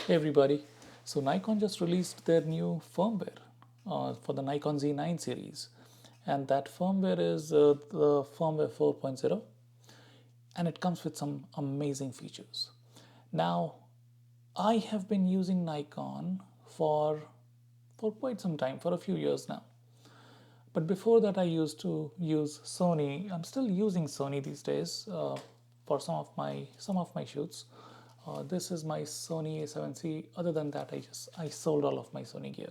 Hey everybody, so Nikon just released their new firmware for the Nikon Z9 series, and that firmware is the firmware 4.0, and it comes with some amazing features. Now, I have been using Nikon for quite some time, for a few years now. But before that, I used to use Sony. I'm still using Sony these days for some of my shoots. This is my Sony A7C. Other than that, I sold all of my Sony gear.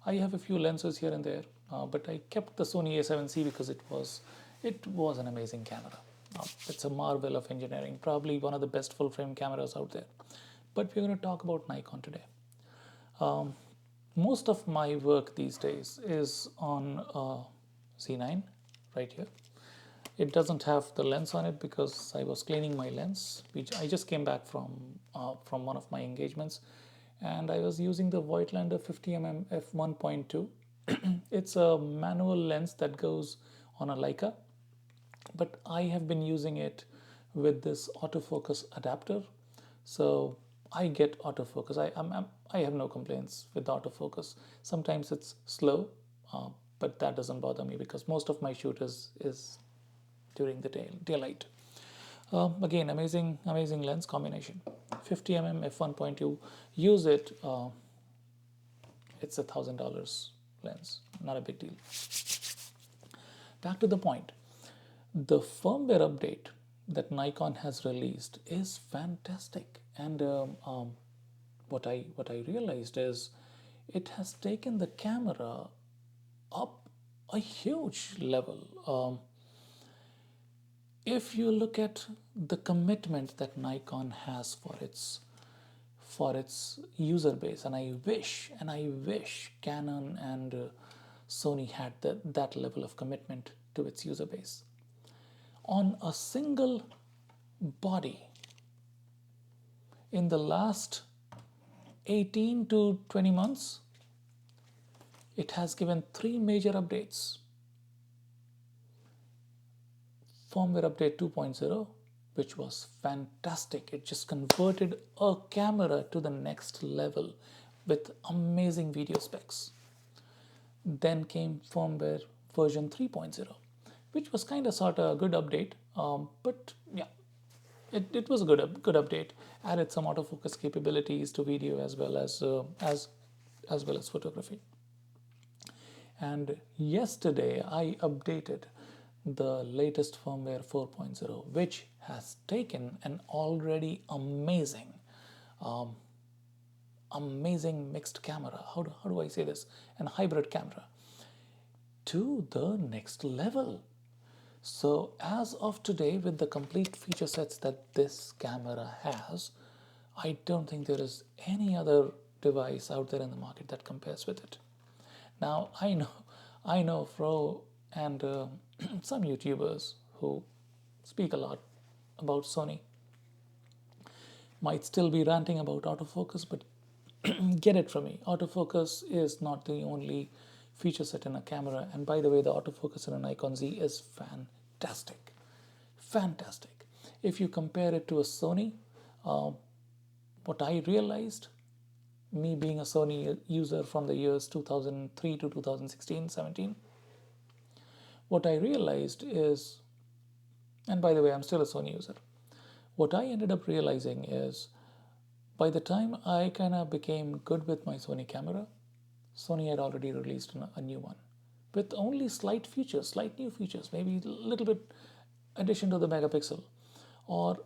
I have a few lenses here and there, but I kept the Sony A7C because it was an amazing camera. It's a marvel of engineering, probably one of the best full frame cameras out there. But we're going to talk about Nikon today. Um, most of my work these days is on Z9 right here. It doesn't have the lens on it because I was cleaning my lens, which I just came back from one of my engagements, and I was using the Voigtlander 50mm f1.2. It's a manual lens that goes on a Leica, but I have been using it with this autofocus adapter, so I get autofocus. I have no complaints with autofocus. Sometimes it's slow, but that doesn't bother me because most of my shoot is during the daylight. Again, amazing lens combination. 50mm f1.2. Use it. It's $1,000 lens. Not a big deal. Back to the point. The firmware update that Nikon has released is fantastic, and what I realized is it has taken the camera up a huge level. If you look at the commitment that Nikon has for its user base, and I wish Canon and Sony had that level of commitment to its user base. On a single body, in the last 18 to 20 months, it has given three major updates. Firmware update 2.0, which was fantastic. It just converted a camera to the next level with amazing video specs. Then came firmware version 3.0, which was kind of sort of a good update, but yeah, it was a good update. Added some autofocus capabilities to video as well as photography. And yesterday I updated the latest firmware 4.0, which has taken an already um, amazing mixed camera. How do I say this? An hybrid camera to the next level. So as of today, with the complete feature sets that this camera has, I don't think there is any other device out there in the market that compares with it. Now I know Fro and some YouTubers who speak a lot about Sony might still be ranting about autofocus, but get it from me. Autofocus is not the only feature set in a camera. And by the way, the autofocus in a Nikon Z is fantastic. Fantastic. If you compare it to a Sony, uh, what I realized, me being a Sony user from the years 2003 to 2016, 17, what I realized is, and by the way, I'm still a Sony user. What I ended up realizing is by the time I kind of became good with my Sony camera, Sony had already released a new one with only slight new features, maybe a little bit addition to the megapixel or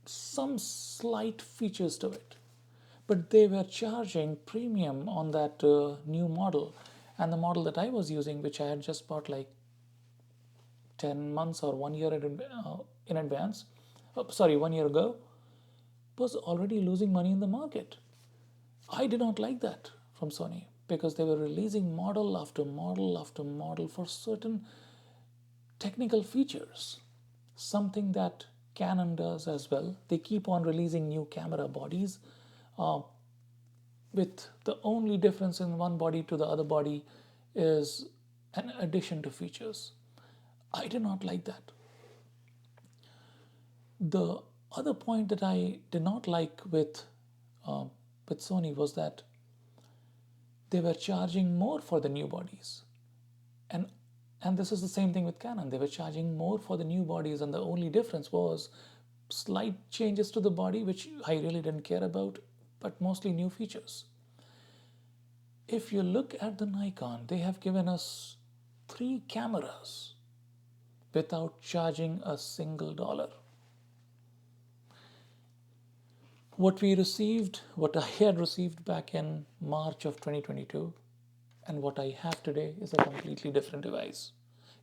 some slight features to it. But they were charging premium on that new model. And the model that I was using, which I had just bought like 10 months or 1 year in advance, 1 year ago, was already losing money in the market. I did not like that from Sony because they were releasing model after model after model for certain technical features, something that Canon does as well. They keep on releasing new camera bodies, uh, with the only difference in one body to the other body is an addition to features. I did not like that. The other point that I did not like with with Sony was that they were charging more for the new bodies. And and this is the same thing with Canon. They were charging more for the new bodies, and the only difference was slight changes to the body, which I really didn't care about, but mostly new features. If you look at the Nikon, they have given us 3 cameras without charging a single dollar. What I had received back in March of 2022, and what I have today is a completely different device.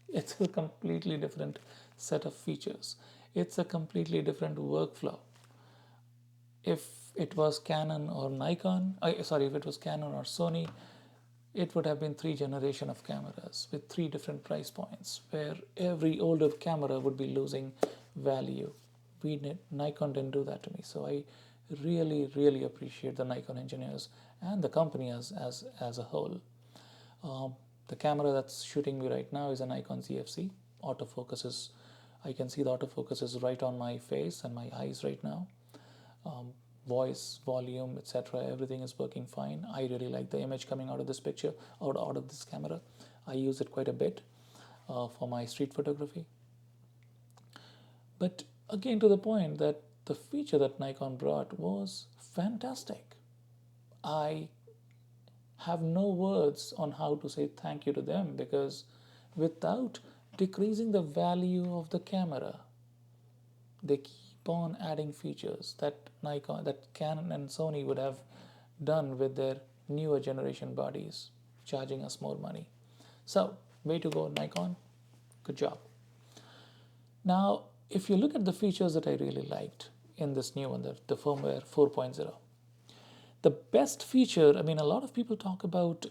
It's a completely different set of features. It's a completely different workflow. If it was Canon or Nikon, if it was Canon or Sony, it would have been 3 generations of cameras with 3 different price points, where every older camera would be losing value. Nikon didn't do that to me, so I really appreciate the Nikon engineers and the company as a whole. The camera that's shooting me right now is a Nikon ZFC. Autofocus is, I can see the autofocus is right on my face and my eyes right now. Voice, volume, etc. Everything is working fine. I really like the image coming out of this picture, out of this camera. I use it quite a bit for my street photography. But again, to the point that the feature that Nikon brought was fantastic. I have no words on how to say thank you to them, because without decreasing the value of the camera, they keep on adding features that Canon and Sony would have done with their newer generation bodies, charging us more money. So, way to go, Nikon. Good job. Now, if you look at the features that I really liked in this new one, the firmware 4.0, the best feature, I mean, a lot of people talk about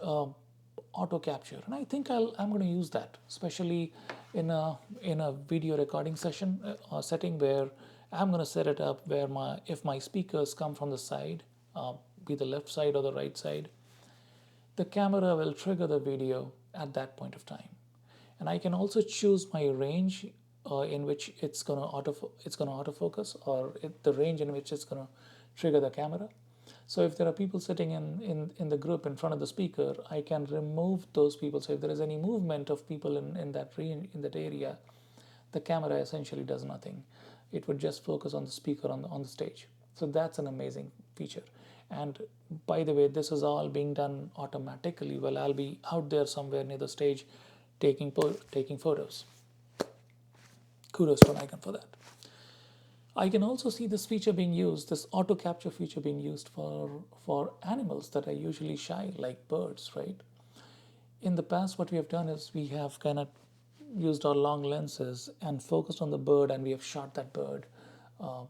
auto capture, and I think I'm going to use that, especially in a video recording setting where I'm going to set it up where if my speakers come from the side, be the left side or the right side, the camera will trigger the video at that point of time, and I can also choose my range in which it's going to autofocus, or the range in which it's going to trigger the camera. So if there are people sitting in the group in front of the speaker, I can remove those people. So if there is any movement of people in that area, the camera essentially does nothing. It would just focus on the speaker on the stage. So that's an amazing feature. And by the way, this is all being done automatically while I'll be out there somewhere near the stage taking photos. Kudos to Nikon for that. I can also see this feature being used, this auto capture feature being used for animals that are usually shy, like birds, right? In the past, what we have done is we have kind of used our long lenses and focused on the bird, and we have shot that bird. But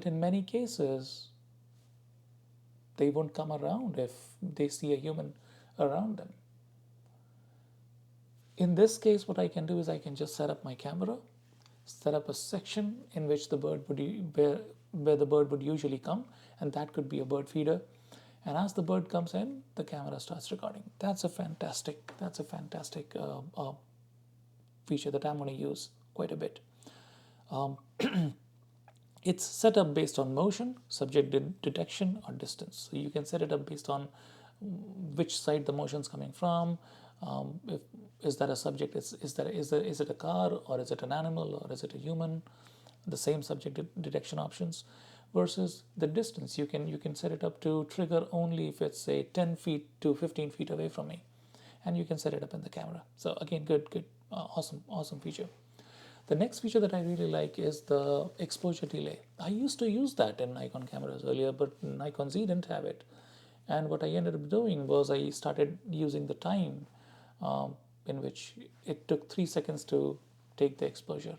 in many cases, they won't come around if they see a human around them. In this case, what I can do is I can just set up my camera, set up a section in which the bird would where the bird would usually come, and that could be a bird feeder. And as the bird comes in, the camera starts recording. That's a fantastic feature that I'm going to use quite a bit. It's set up based on motion, subject detection, or distance. So you can set it up based on which side the motion is coming from. Is that a subject? Is it a car, or is it an animal, or is it a human? The same subject detection options versus the distance. You can set it up to trigger only if it's say 10 feet to 15 feet away from me, and you can set it up in the camera. So again, good, awesome feature. The next feature that I really like is the exposure delay. I used to use that in Nikon cameras earlier, but Nikon Z didn't have it. And what I ended up doing was I started using the time in which it took 3 seconds to take the exposure.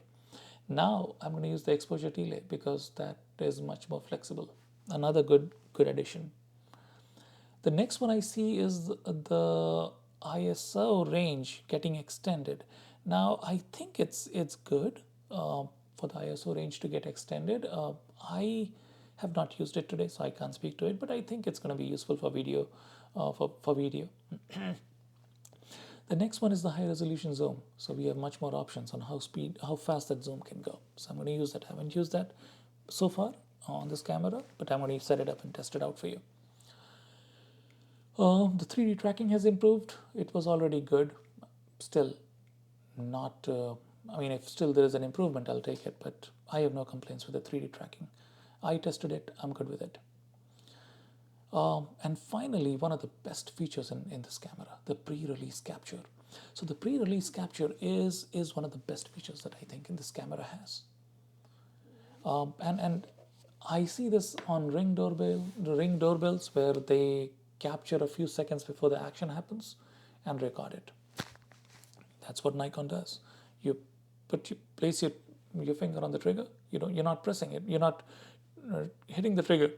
Now I'm going to use the exposure delay because that is much more flexible. Another good addition. The next one I see is the ISO range getting extended. Now I think it's good for the ISO range to get extended. I have not used it today, so I can't speak to it, but I think it's going to be useful for video. For video. The next one is the high resolution zoom. So we have much more options on how fast that zoom can go. So I'm going to use that. I haven't used that so far, on this camera, but I'm going to set it up and test it out for you. The 3D tracking has improved. It was already good. Still not, I mean, if still there is an improvement, I'll take it, but I have no complaints with the 3D tracking. I tested it, I'm good with it. And finally, one of the best features in this camera, the pre-release capture. So the pre-release capture is one of the best features that I think in this camera has. And I see this on Ring doorbells where they capture a few seconds before the action happens and record it. That's what Nikon does. You place your finger on the trigger. You're not pressing it. You're not hitting the trigger,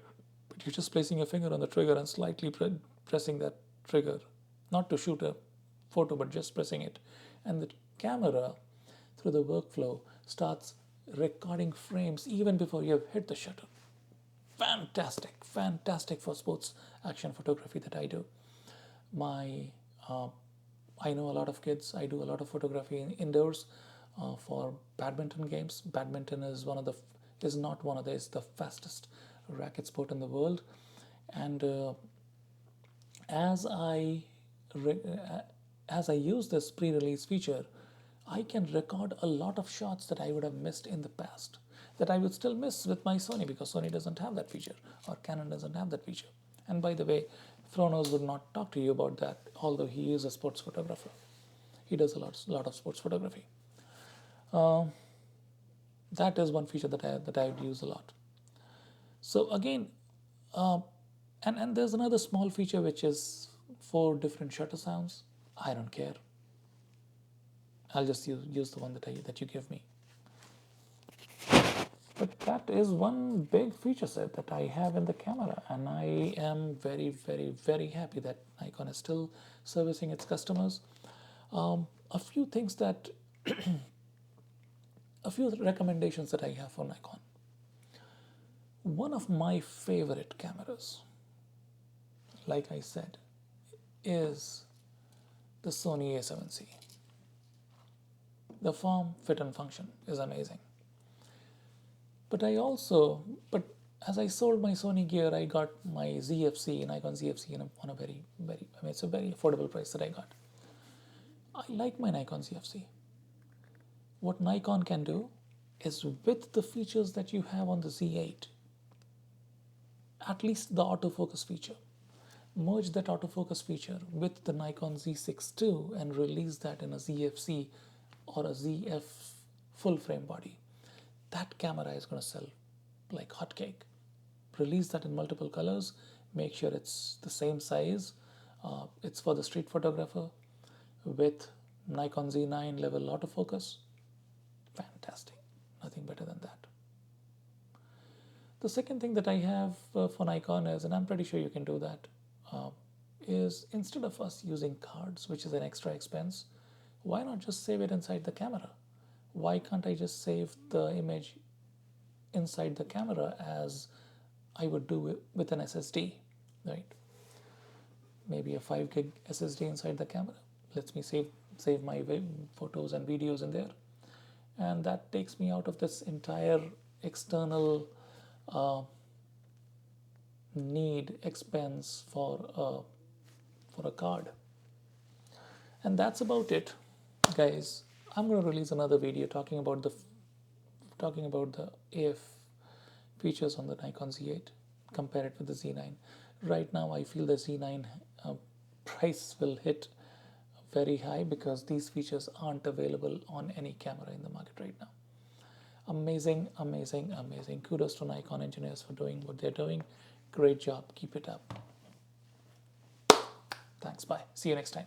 but you're just placing your finger on the trigger and slightly pressing that trigger, not to shoot a photo, but just pressing it. And the camera, through the workflow, starts recording frames even before you have hit the shutter. Fantastic for sports action photography that I do. I know a lot of kids. I do a lot of photography indoors for badminton games. Badminton is the fastest racket sport in the world. And as I use this pre-release feature, I can record a lot of shots that I would have missed in the past, that I would still miss with my Sony, because Sony doesn't have that feature, or Canon doesn't have that feature. And by the way, Fronos would not talk to you about that, although he is a sports photographer. He does a lot of sports photography. That is one feature that I would use a lot. So again, and there's another small feature which is 4 different shutter sounds. I don't care. I'll just use the one that you give me. But that is one big feature set that I have in the camera, and I am very, very, very happy that Nikon is still servicing its customers. A few things that, a few recommendations that I have for Nikon. One of my favorite cameras, like I said, is the Sony A7C. The form, fit, and function is amazing. But as I sold my Sony gear, I got my ZFC, Nikon ZFC, on a very, very, it's a very affordable price that I got. I like my Nikon ZFC. What Nikon can do is, with the features that you have on the Z8, at least the autofocus feature, merge that autofocus feature with the Nikon Z6 II and release that in a ZFC or a ZF full frame body. That camera is going to sell like hotcake. Release that in multiple colors, make sure it's the same size. It's for the street photographer with Nikon Z9 level autofocus. Fantastic. Nothing better than that. The second thing that I have for Nikon is, and I'm pretty sure you can do that, is instead of us using cards, which is an extra expense, why not just save it inside the camera? Why can't I just save the image inside the camera as I would do with an SSD, right? Maybe a 5 gig SSD inside the camera lets me save my photos and videos in there, and that takes me out of this entire external expense for a card. And that's about it, guys. I'm going to release another video talking about the AF features on the Nikon Z8, compare it with the Z9. Right now, I feel the Z9 price will hit very high because these features aren't available on any camera in the market right now. Amazing. Kudos to Nikon engineers for doing what they're doing. Great job. Keep it up. Thanks. Bye. See you next time.